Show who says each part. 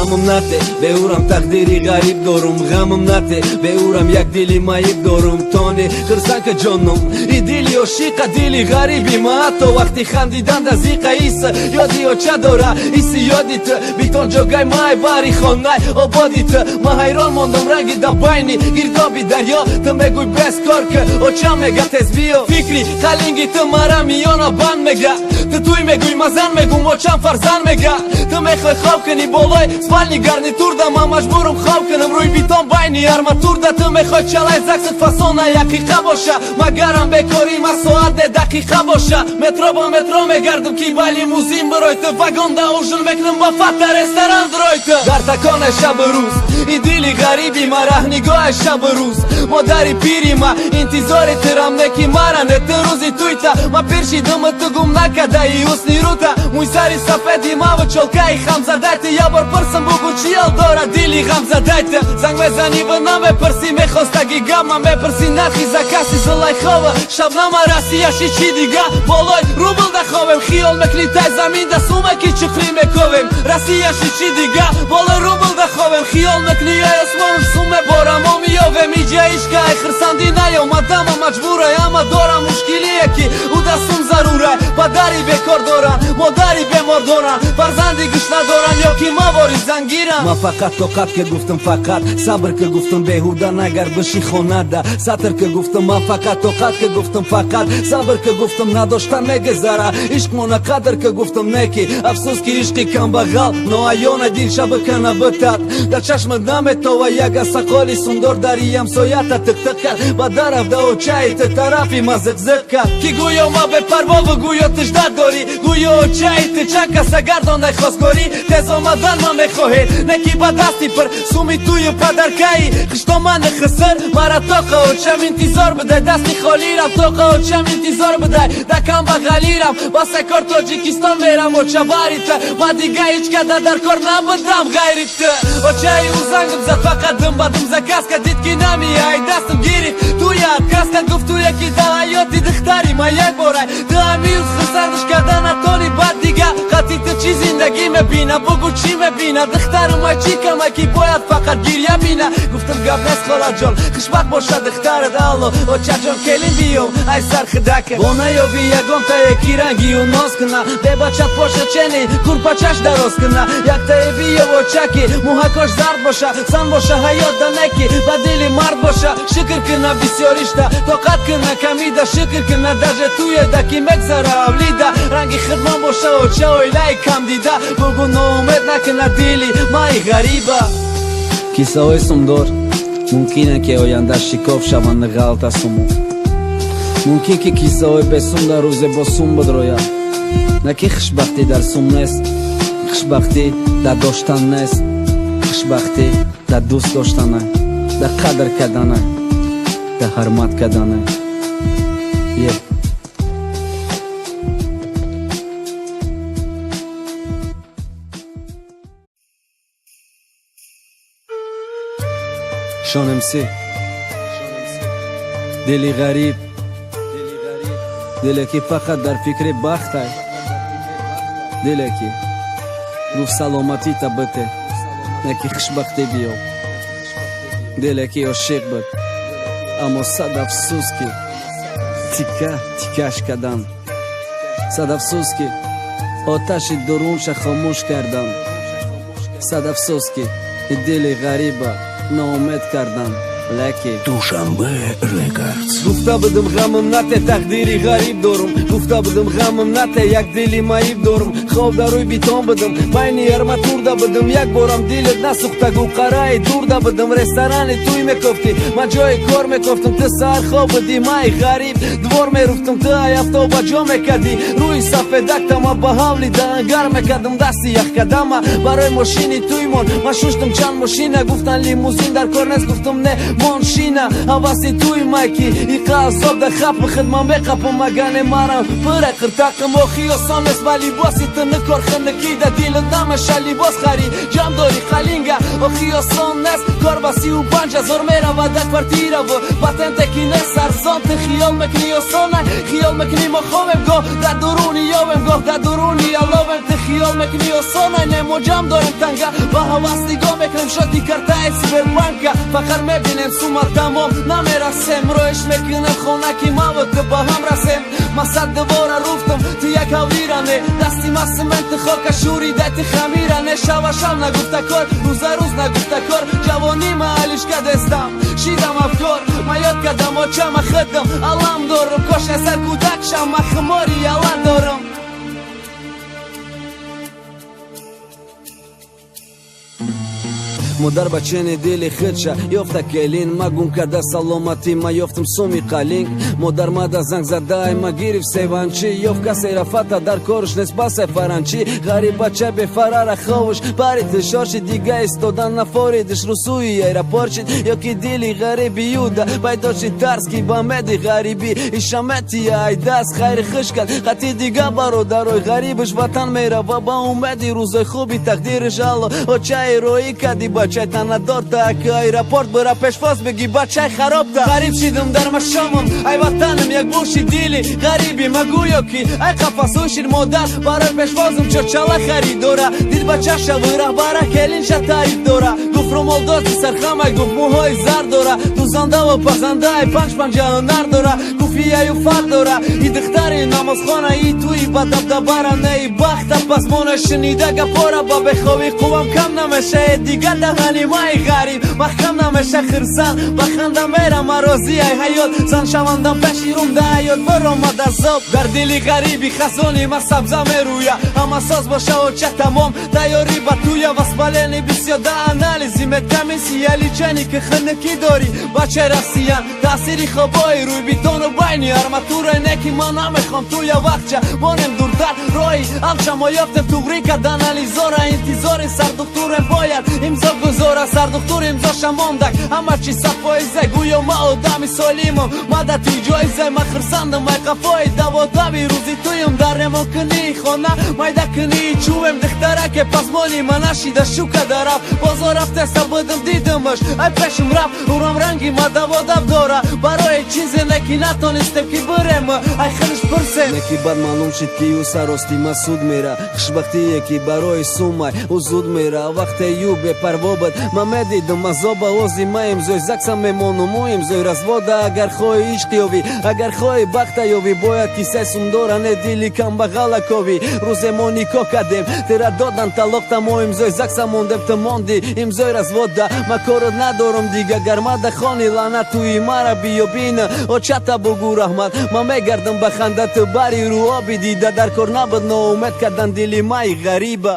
Speaker 1: غمم نته بهورم تقدیری غریب دارم غمم نته بهورم یک دلی مایب دارم تانه خرسان که جانم ای دلی عاشق دلی غریبی ما حتی وقتی خندیدن دزیقه ایسه یادی و چه داره ایسی یادیت بیتون جاگای مای باری خانه آبادیت ما حیران ماندم رنگی در بینی گردابی دریا تو میگوی بس کار که و چه میگه تز بیو فکری خلینگی تو مرا میانا بند میگه تو توی میگوی مزن میگم و چند فرزن میگه تو میخوای خواب کنی بالای سپالنی گرنیتور ده من مجبورم خواب کنم روی بیتون بینی ارماتور ده تو میخوای چلای زکست فاسونه یقیقه باشه مگرم بکاری ما ساعت دقیقه باشه مترو با مترو میگردم کی بالی موزیم بروی تو وگون ده اوژن میکنم با فتر رستوران دروی تو در تکان شب روز ای دلی غریبی ما رهنگاه شب روز مادری پیری ما انتظار ترم نکی مرنه تو روزی تویتا ما پیرشیدم تو گم نکده ای حسنی روتا موی سری سفیدی ما و چلکه خم زدیت یا بار پرسم بگو چیال داره دیلی غم زدیت زنگ بزنی و نمیپرسی میخواستگی گم من بپرسی نخیزه کسی زلای خوابه شب نما رسیشی چی دیگه بالای رو بل ده خوابم خیال مکنی تای زمین ده سومه کی چخری میکویم رسیشی چی دیگه بالای رو بل ده خوابم خیال مکنی ای اسمانم سومه بارم و میاوم ایجا ایشگه ای خرسندی نیومدم مجبوره اما دارم مشکلی یکی او دستم ضروره پدری بکار دارن مادری بیمار دارن فرزندی گوش ندارن یا کی مواری زنگیرن ما فقط طاقت که گفتم فقط صبر که گفتم بهوده نگر بشی خانه ده سطر که گفتم ما فقط طاقت که گفتم فقط صبر که گفتم نداشتن میگذره عشق مونه قدر که گفتم نکی افسوس که عشقی کم بغل نوعیان دین شب کنه بتد در چشمت نمیتو و یک سقالی سندر داری همسایت تک تک کرد با درف ده و چایت طرفی ما زق کرد کی گویا ما به پروا و گویا تجدد داری گویا چایت چند کس گردان نخواستگاری تز آمدن ما میخواهی نکی با دستی پر سومی توی پدرکایی خشتا من خسر مرا تاقه و چم انتظار بده دستی خالی رم تاقه و چم انتظار بده دکم بغلی رم با سکار تاجیکستان میرم و چه باریت و دیگه هیچ کده در کار نبودم غیریت و چه او زنگم زد فقط دم بدم زکس که دید که نمیای دستم گیری تو یاد کس که گفت تو یکی ده حیاتی دختری ما یک بارای ده همیوز خسندش کردن اتانی بعد دیگه قطعی تو چی زندگی مبینه بگو چی مبینه دختر ما چی کمه کی باید فقط گیریه بینه گفتم گب نست خالا جان خشبت باشه دختر دالو و چه جان کلین بیوم ای سر خدکه بونه یا بی یکم تا یکی رنگی و ناز کنه به بچت باشه چنی کور پچش دراز کنه یک تا بیه و چکی موهکاش زرد باشه سن باشه حیات دنکی و دلی مرد باشه شکر کنه بسیاریشته طاقت کنه کمیده شکر کنه درجه توی دکی مگذره اولیده رنگی خدمان باشه و چه اویلای کم دیده بگو نومید نکنه دیلی مای غریبه کیسه های سمدار ممکنه که آینده شکاف شوند غلط از سمو ممکن که کیسه های بسوم در روز با سوم بدروید نکی خوشبختی در سوم نیست خوشبختی در داشتن نیست خوشبختی در دوست داشتنه در قدر کردنه در حرمت کردنه شانمسی دلی غریب دلی که فقط در فکر بخت های دلی که گفت سلامتی تا بته نکی خوشبختی بیاو دلی که عاشق بود اما صد افسوس که تیکش کردم صد افسوس که آتش درونش خاموش کردم صد افسوس که دل غریبه ناامید کردم لکی
Speaker 2: دوشنبه رکردز
Speaker 1: گفته بودم غمم نته تقدیری غریب دارم گفته بودم غمم نته یک دلی مایب دارم خواب در روی بیتان بدم بین ارماتور ده بدم یک بارم دیلت نسوخته گو قرای دور ده بدم رستوران توی میکفتی من جای کار میکفتم تو سر خواب بدی مای غریب دوار میرفتم تو هفته و بجا میکردی روی صفحه دکتم با حولی دنگر میکردم دستی یک قدم برای ماشینی توی من شوشتم چند ماشینه گفتن لیموزین در کار نیست گفتم نه مونشینا حواسی توی مایکی ای قاصد خپ خدمت بقپ مگن مرا پر قرتاقم و خیاسان است ولی باسی تنکر خنکی د دیل دمش لباس خری جام داری خالینگا و خیاسان است کار باسی و 5000 میرا و د کwartiera و پاتنت کی نه سرزانت خیال مکنی و سانه خیال مکنی ما خوام گو در درونی یاوم گو در درونی الوم ت خیال مکنی و سانه نمو جام دارم تنگا با حواسی گو میکنم شدی کرتای سیبرپانکا فخر میبینم سوما تمام نمیرسم روش میکنم خونکی ما و تو با هم رسم ما صد دوباره روفتم تو یک هاویرانه دستی مسمنت خاک شوری دت خمیرانه شوا شام نگفته کار روز نگفته کار جوانی ما علیش کدستم شیدم افکار ما یاد کردم و چم خدم علم دارم کاش سر کودک شم خماری علم دارم مادر بچه دل خدشه یافته کلین ما گم کرده سلامتی ما یافتم سومی قلینگ مادر ماده زنگ زده ما گیرف سیوانچی یافت کسی رفته در کارش نسبت فرانچی غریب بچه به فرار خوش باری تشارش دیگه استادن نفاریدش رسوی ایرپورت شد یا که دیلی غریبی یوده پیدا شد ترس کی با مدی غریبی ایشامتی ای دست خیر خش کرد خطی دیگه برادرای غریبش وطن میره و با اومدی روزای خوبی تقدیرش الله و چای روی کدی بچه تنها دارده که ایرپورت برا پیشواز بگی بچه خراب ده غریب شیدم در مشامم ای وطنم یک بوشی دیلی غریبی مگویا کی ای قفصوشیر مادر برای پیشوازم چرچاله خریدوره دید بچه شویره برای کلین شد تعریف دوره گفت رو مالدازی سرخمه گفت موهای زر دوره دوزنده و پزنده ای پنج هنر دوره گفتی ایو فرد دوره ای دختری نمازخانه ای توی بدب دبرنه ای بخت پس مونه شنیده گپاره با بخوی قوام کم نمیشه دیگه دهنی مای غریب محکم نمیشه خرسان بخنده میرم راضی ای حیات زن شوندم پشیروم ده حیات برام دزاب در دلی غریبی خزانی ما سبزه میرویه اما ساز باشه و چه تمام تیاری با توی واسبالینی بسیاده انالیزی مکمیسی یلی چنی که خنکی داری بچه رسیان تأثیری خوبای روی بیتون و بینی ارماتور نکی ما نمیخوام توی وقت چه مانم دوردر روی همچه ما یافتم توگری که انالیزاره انتظار سر دکتورم باید امضا گذاره سر دکتور امضا شماندک همه چی صفایزه گویا ما آدمی سالیمم مدت توی جایزه ما خرسندم مای قفای دوادوی روزی تویم در نمکنی خانه مایده کنی چوبم دختره که پس مانی ما نشیده شوکه درم بازار رفته سبودم دیدمش ای پشم رفت اورم رنگی ما دوادب داره برای چیزی نکی نتانستم که برم ای خلش پرسه نکی بد معلوم شد که او سراستی ما سود میره خوشبختی یکی برای سومای او زود میره وقت یو به پروابد ما میدیدم مزابا اوزی ما امزوی زکسم میمونم و امزوی رزواده اگر خواهی عشقیوی اگر خواهی بختیوی باید کیسه سومدارن دیلی کم بغل کوی روز ما نیکا کردیم تیرا دادن طلاق ما امزوی زکسم موندم تو موندی امزوی رزواده ما کارو ندارم دیگه گرمه خانی لعنت توی مرا بیو بین و چتا بگو رحمت ما میگردم بخنده تو بری رو آبی دیده در کار نبود ناامید کردن دیلی مای غریبه